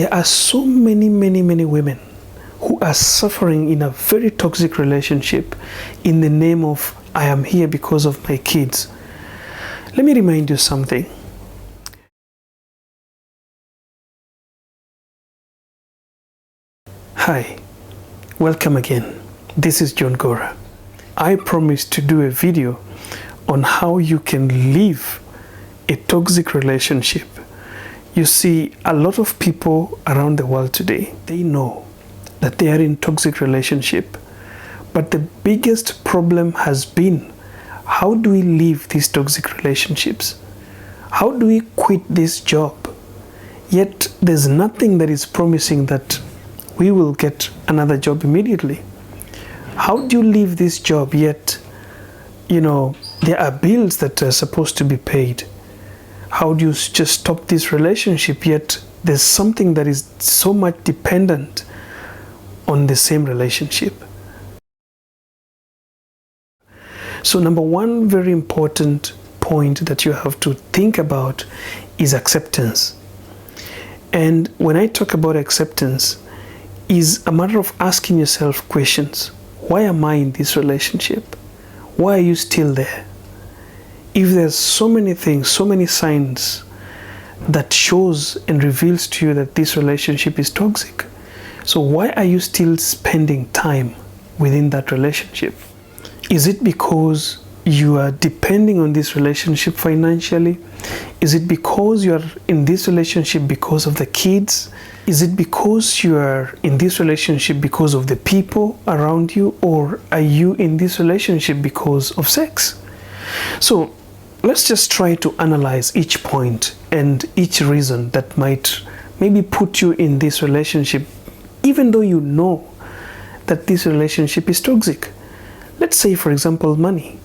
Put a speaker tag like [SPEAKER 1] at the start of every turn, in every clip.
[SPEAKER 1] There are so many women who are suffering in a very toxic relationship in the name of, I am here because of my kids. Let me remind you something. Hi, welcome again. This is John Gora. I promised to do a video on how you can leave a toxic relationship. You see, a lot of people around the world today, they know that they are in toxic relationship, but the biggest problem has been, how do we leave these toxic relationships? How do we quit this job? Yet there's nothing that is promising that we will get another job immediately. How do you leave this job yet, there are bills that are supposed to be paid? How do you just stop this relationship yet there's something that is so much dependent on the same relationship? So number one very important point that you have to think about is acceptance. And when I talk about acceptance, is a matter of asking yourself questions. Why am I in this relationship? Why are you still there? If there's so many things, so many signs that shows and reveals to you that this relationship is toxic, so why are you still spending time within that relationship? Is it because you are depending on this relationship financially? Is it because you are in this relationship because of the kids? Is it because you are in this relationship because of the people around you? Or are you in this relationship because of sex? So let's just try to analyze each point and each reason that might maybe put you in this relationship, even though you know that this relationship is toxic. Let's say, for example, money.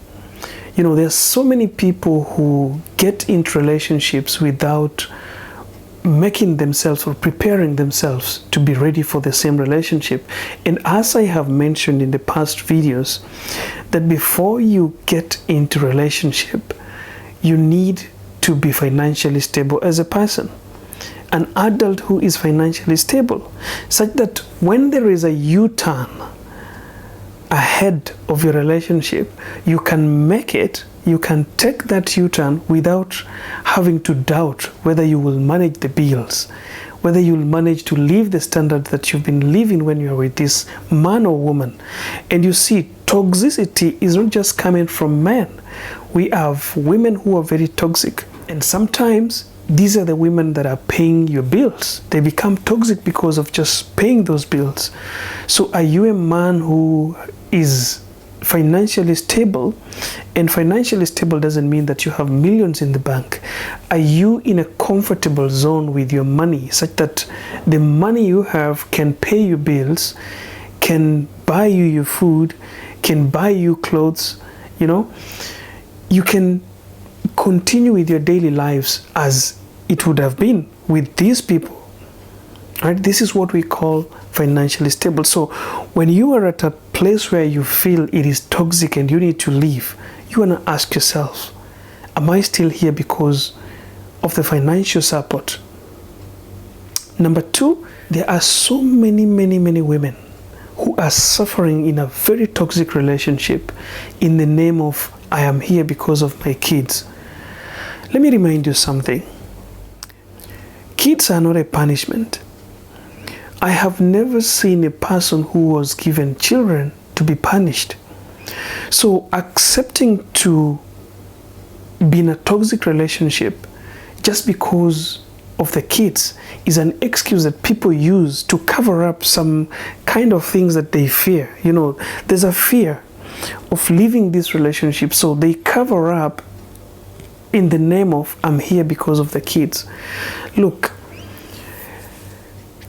[SPEAKER 1] There are so many people who get into relationships without making themselves or preparing themselves to be ready for the same relationship. And as I have mentioned in the past videos, that before you get into relationship, you need to be financially stable as a person. An adult who is financially stable, such that when there is a U-turn ahead of your relationship, you can make it, you can take that U-turn without having to doubt whether you will manage the bills, whether you'll manage to live the standard that you've been living when you're with this man or woman. And you see, toxicity is not just coming from men. We have women who are very toxic, and sometimes these are the women that are paying your bills. They become toxic because of just paying those bills. So are you a man who is financially stable? And financially stable doesn't mean that you have millions in the bank. Are you in a comfortable zone with your money, such that the money you have can pay your bills, can buy you your food, can buy you clothes? You can continue with your daily lives as it would have been with these people, right? This is what we call financially stable. So when you are at a place where you feel it is toxic and you need to leave, you want to ask yourself, am I still here because of the financial support? Number two, there are so many women who are suffering in a very toxic relationship in the name of, I am here because of my kids. Let me remind you something. Kids are not a punishment. I have never seen a person who was given children to be punished. So accepting to be in a toxic relationship just because of the kids is an excuse that people use to cover up some kind of things that they fear. There's a fear of leaving this relationship, so they cover up in the name of, I'm here because of the kids. Look,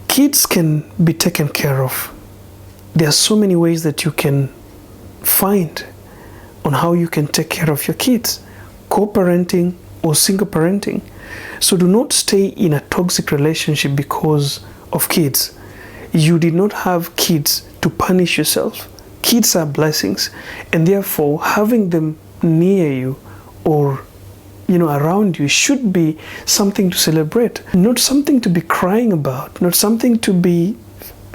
[SPEAKER 1] kids can be taken care of. There are so many ways that you can find on how you can take care of your kids, co-parenting or single parenting. So do not stay in a toxic relationship because of kids. You did not have kids to punish yourself. Kids are blessings, and therefore having them near you or around you should be something to celebrate, not something to be crying about, not something to be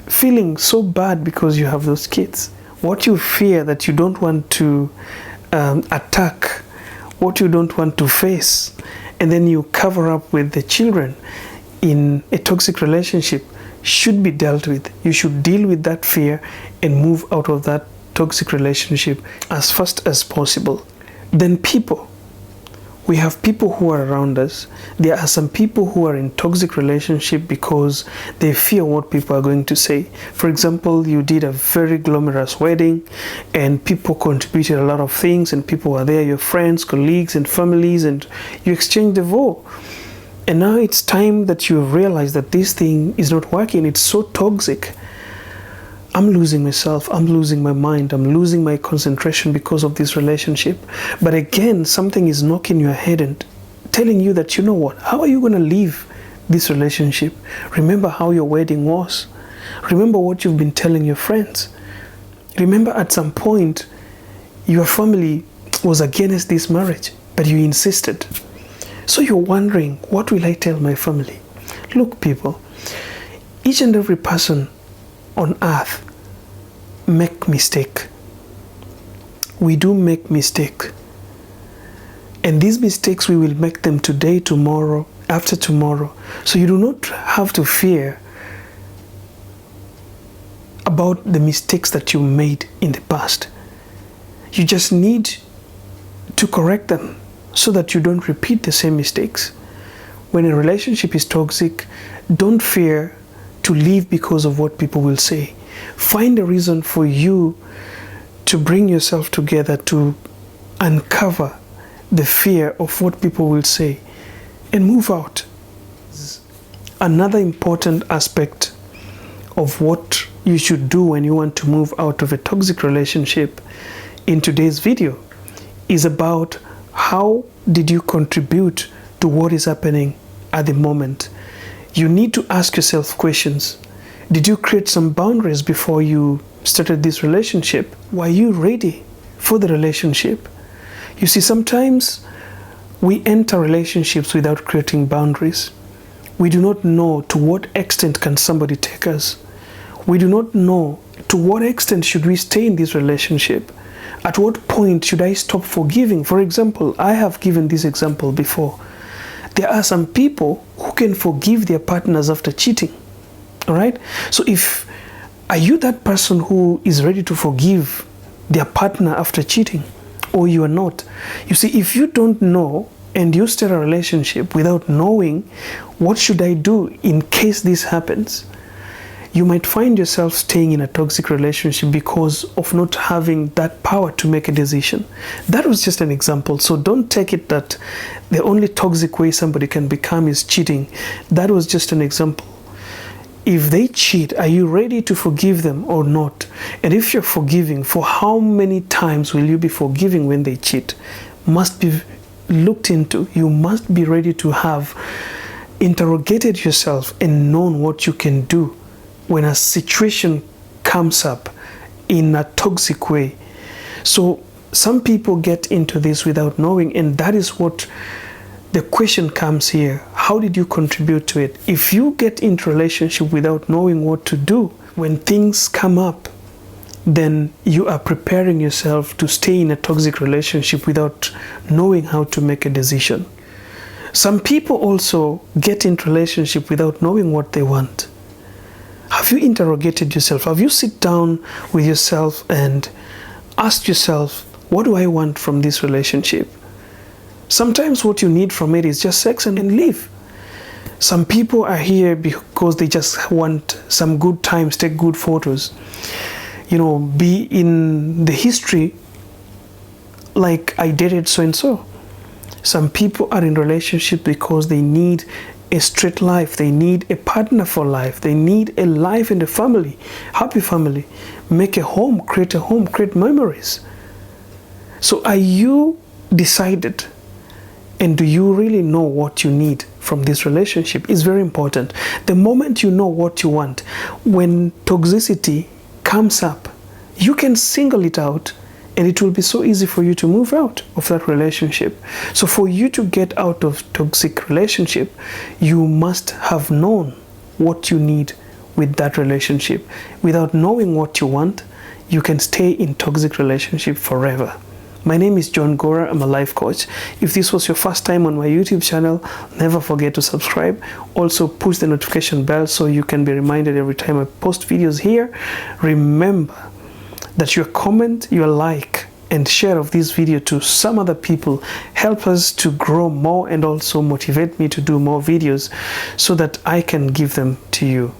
[SPEAKER 1] feeling so bad because you have those kids. What you fear that you don't want to attack, what you don't want to face, and then you cover up with the children in a toxic relationship should be dealt with. You should deal with that fear and move out of that toxic relationship as fast as possible. Then people. We have people who are around us. There are some people who are in toxic relationship because they fear what people are going to say. For example, you did a very glamorous wedding and people contributed a lot of things and people were there, your friends, colleagues and families, and you exchanged the vow. And now it's time that you realize that this thing is not working. It's so toxic. I'm losing myself, I'm losing my mind, I'm losing my concentration because of this relationship. But again, something is knocking your head and telling you that, you know what, how are you going to leave this relationship? Remember how your wedding was. Remember what you've been telling your friends. Remember at some point, your family was against this marriage, but you insisted. So you're wondering, what will I tell my family? Look, people, each and every person on earth make mistake. We do make mistake, and these mistakes we will make them today, tomorrow, after tomorrow. So you do not have to fear about the mistakes that you made in the past. You just need to correct them so that you don't repeat the same mistakes. When a relationship is toxic, don't fear to leave because of what people will say. Find a reason for you to bring yourself together to uncover the fear of what people will say and move out. Another important aspect of what you should do when you want to move out of a toxic relationship in today's video is about how did you contribute to what is happening at the moment. You need to ask yourself questions. Did you create some boundaries before you started this relationship? Were you ready for the relationship? You see, sometimes we enter relationships without creating boundaries. We do not know to what extent can somebody take us. We do not know to what extent should we stay in this relationship. At what point should I stop forgiving? For example, I have given this example before. There are some people who can forgive their partners after cheating. All right? So are you that person who is ready to forgive their partner after cheating, or you are not? You see, if you don't know and you start a relationship without knowing what should I do in case this happens, you might find yourself staying in a toxic relationship because of not having that power to make a decision. That was just an example. So don't take it that the only toxic way somebody can become is cheating. That was just an example. If they cheat, are you ready to forgive them or not? And if you're forgiving, for how many times will you be forgiving when they cheat? Must be looked into. You must be ready to have interrogated yourself and known what you can do when a situation comes up in a toxic way. So some people get into this without knowing, and that is what the question comes here. How did you contribute to it? If you get into a relationship without knowing what to do when things come up, then you are preparing yourself to stay in a toxic relationship without knowing how to make a decision. Some people also get into a relationship without knowing what they want. Have you interrogated yourself? Have you sit down with yourself and asked yourself, what do I want from this relationship? Sometimes what you need from it is just sex and leave. Some people are here because they just want some good times, take good photos, be in the history like I dated so and so. Some people are in relationship because they need a straight life. They need a partner for life. They need a life in the family, happy family. Make a home, create memories. So are you decided? And do you really know what you need from this relationship? It's very important. The moment you know what you want, when toxicity comes up, you can single it out and it will be so easy for you to move out of that relationship. So for you to get out of toxic relationship, you must have known what you need with that relationship. Without knowing what you want, you can stay in toxic relationship forever. My name is John Gora. I'm a life coach. If this was your first time on my YouTube channel, never forget to subscribe. Also push the notification bell so you can be reminded every time I post videos here. Remember that your comment, your like, and share of this video to some other people help us to grow more and also motivate me to do more videos so that I can give them to you.